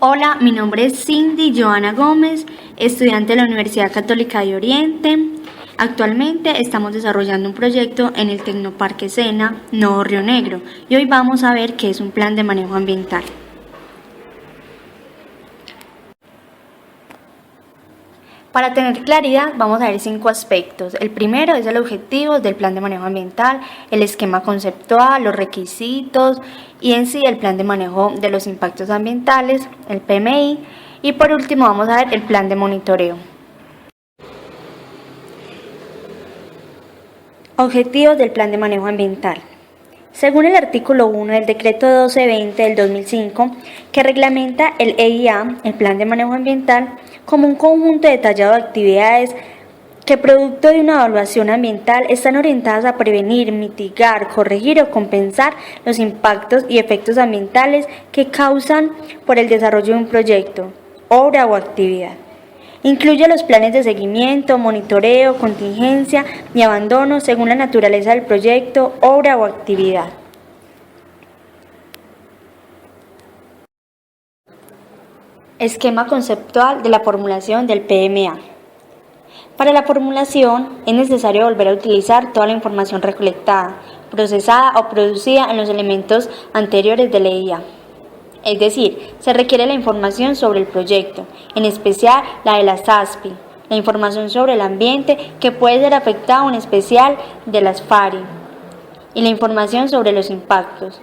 Hola, mi nombre es Cindy Joana Gómez, estudiante de la Universidad Católica de Oriente. Actualmente estamos desarrollando un proyecto en el Tecnoparque Sena, Nuevo Río Negro, y hoy vamos a ver qué es un plan de manejo ambiental. Para tener claridad, vamos a ver 5 aspectos. El primero es el objetivo del plan de manejo ambiental, el esquema conceptual, los requisitos y en sí el plan de manejo de los impactos ambientales, el PMI. Y por último vamos a ver el plan de monitoreo. Objetivos del plan de manejo ambiental. Según el artículo 1 del decreto 1220 del 2005, que reglamenta el EIA, el plan de manejo ambiental, como un conjunto detallado de actividades que producto de una evaluación ambiental están orientadas a prevenir, mitigar, corregir o compensar los impactos y efectos ambientales que causan por el desarrollo de un proyecto, obra o actividad. Incluye los planes de seguimiento, monitoreo, contingencia y abandono según la naturaleza del proyecto, obra o actividad. Esquema conceptual de la formulación del PMA. Para la formulación es necesario volver a utilizar toda la información recolectada, procesada o producida en los elementos anteriores de la EIA. Es decir, se requiere la información sobre el proyecto, en especial la de las ASPI, la información sobre el ambiente que puede ser afectado en especial de las FARI, y la información sobre los impactos.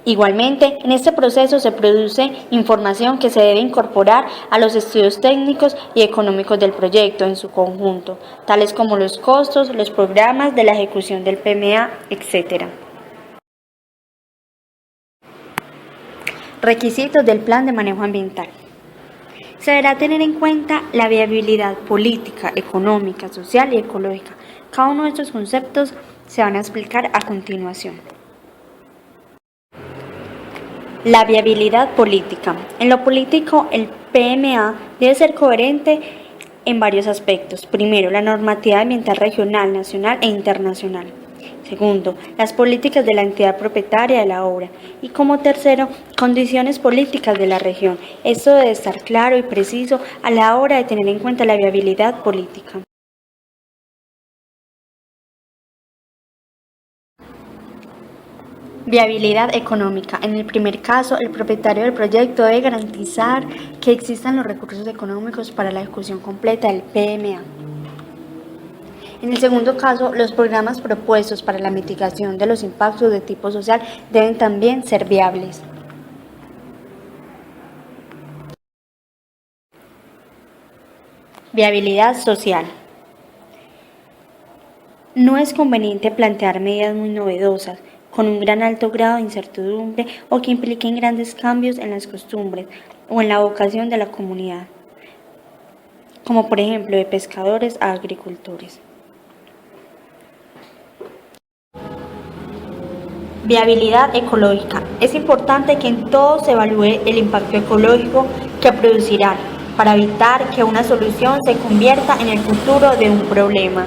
Igualmente, en este proceso se produce información que se debe incorporar a los estudios técnicos y económicos del proyecto en su conjunto, tales como los costos, los programas de la ejecución del PMA, etc. Requisitos del plan de manejo ambiental. Se deberá tener en cuenta la viabilidad política, económica, social y ecológica. Cada uno de estos conceptos se van a explicar a continuación. La viabilidad política. En lo político, el PMA debe ser coherente en varios aspectos. Primero, la normatividad ambiental regional, nacional e internacional. Segundo, las políticas de la entidad propietaria de la obra. Y como tercero, condiciones políticas de la región. Esto debe estar claro y preciso a la hora de tener en cuenta la viabilidad política. Viabilidad económica. En el primer caso, el propietario del proyecto debe garantizar que existan los recursos económicos para la ejecución completa del PMA. En el segundo caso, los programas propuestos para la mitigación de los impactos de tipo social deben también ser viables. Viabilidad social. No es conveniente plantear medidas muy novedosas, con un gran alto grado de incertidumbre o que impliquen grandes cambios en las costumbres o en la vocación de la comunidad, como por ejemplo de pescadores a agricultores. Viabilidad ecológica. Es importante que en todo se evalúe el impacto ecológico que producirán para evitar que una solución se convierta en el futuro de un problema.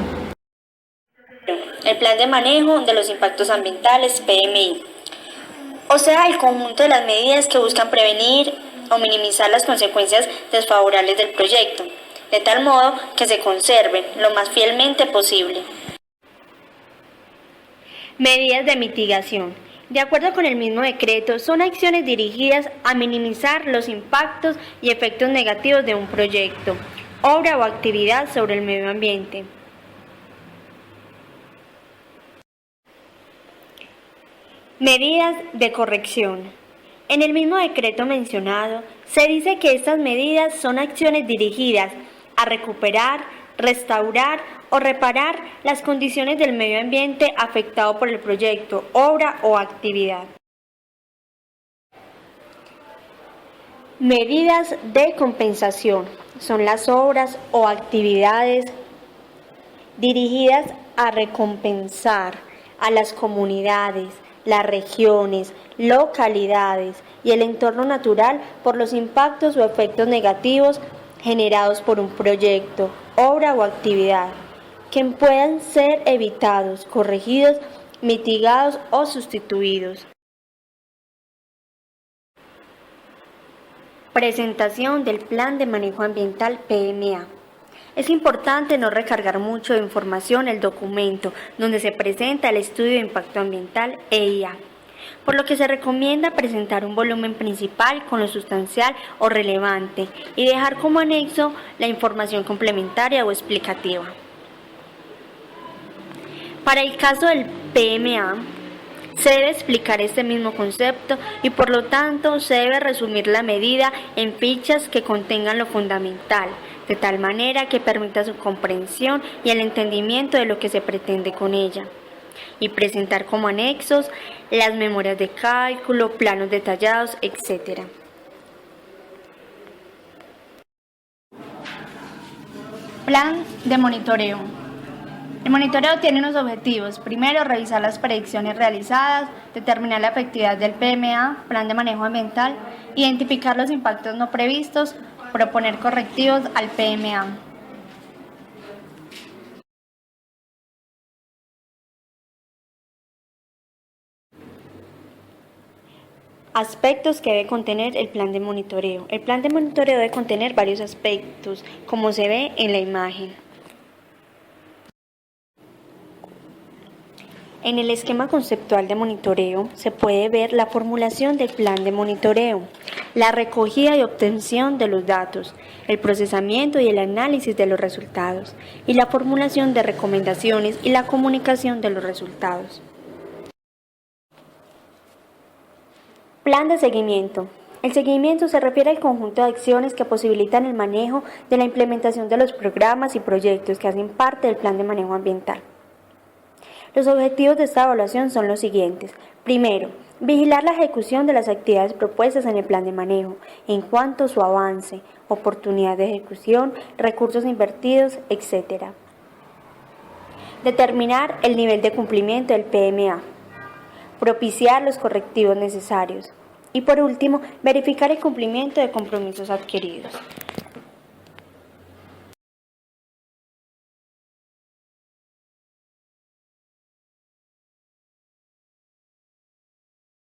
El plan de manejo de los impactos ambientales, PMI. O sea, el conjunto de las medidas que buscan prevenir o minimizar las consecuencias desfavorables del proyecto, de tal modo que se conserven lo más fielmente posible. Medidas de mitigación. De acuerdo con el mismo decreto, son acciones dirigidas a minimizar los impactos y efectos negativos de un proyecto, obra o actividad sobre el medio ambiente. Medidas de corrección. En el mismo decreto mencionado, se dice que estas medidas son acciones dirigidas a recuperar, restaurar o reparar las condiciones del medio ambiente afectado por el proyecto, obra o actividad. Medidas de compensación son las obras o actividades dirigidas a recompensar a las comunidades, las regiones, localidades y el entorno natural por los impactos o efectos negativos generados por un proyecto, obra o actividad, que puedan ser evitados, corregidos, mitigados o sustituidos. Presentación del Plan de Manejo Ambiental PMA. Es importante no recargar mucho de información el documento donde se presenta el estudio de impacto ambiental EIA, por lo que se recomienda presentar un volumen principal con lo sustancial o relevante y dejar como anexo la información complementaria o explicativa. Para el caso del PMA, se debe explicar este mismo concepto y por lo tanto se debe resumir la medida en fichas que contengan lo fundamental, de tal manera que permita su comprensión y el entendimiento de lo que se pretende con ella, y presentar como anexos las memorias de cálculo, planos detallados, etc. Plan de monitoreo. El monitoreo tiene unos objetivos. Primero, revisar las predicciones realizadas, determinar la efectividad del PMA, Plan de Manejo Ambiental, identificar los impactos no previstos, proponer correctivos al PMA. Aspectos que debe contener el plan de monitoreo. El plan de monitoreo debe contener varios aspectos, como se ve en la imagen. En el esquema conceptual de monitoreo se puede ver la formulación del plan de monitoreo, la recogida y obtención de los datos, el procesamiento y el análisis de los resultados, y la formulación de recomendaciones y la comunicación de los resultados. Plan de seguimiento. El seguimiento se refiere al conjunto de acciones que posibilitan el manejo de la implementación de los programas y proyectos que hacen parte del plan de manejo ambiental. Los objetivos de esta evaluación son los siguientes. Primero, vigilar la ejecución de las actividades propuestas en el plan de manejo, en cuanto a su avance, oportunidad de ejecución, recursos invertidos, etc. Determinar el nivel de cumplimiento del PMA. Propiciar los correctivos necesarios. Y por último, verificar el cumplimiento de compromisos adquiridos.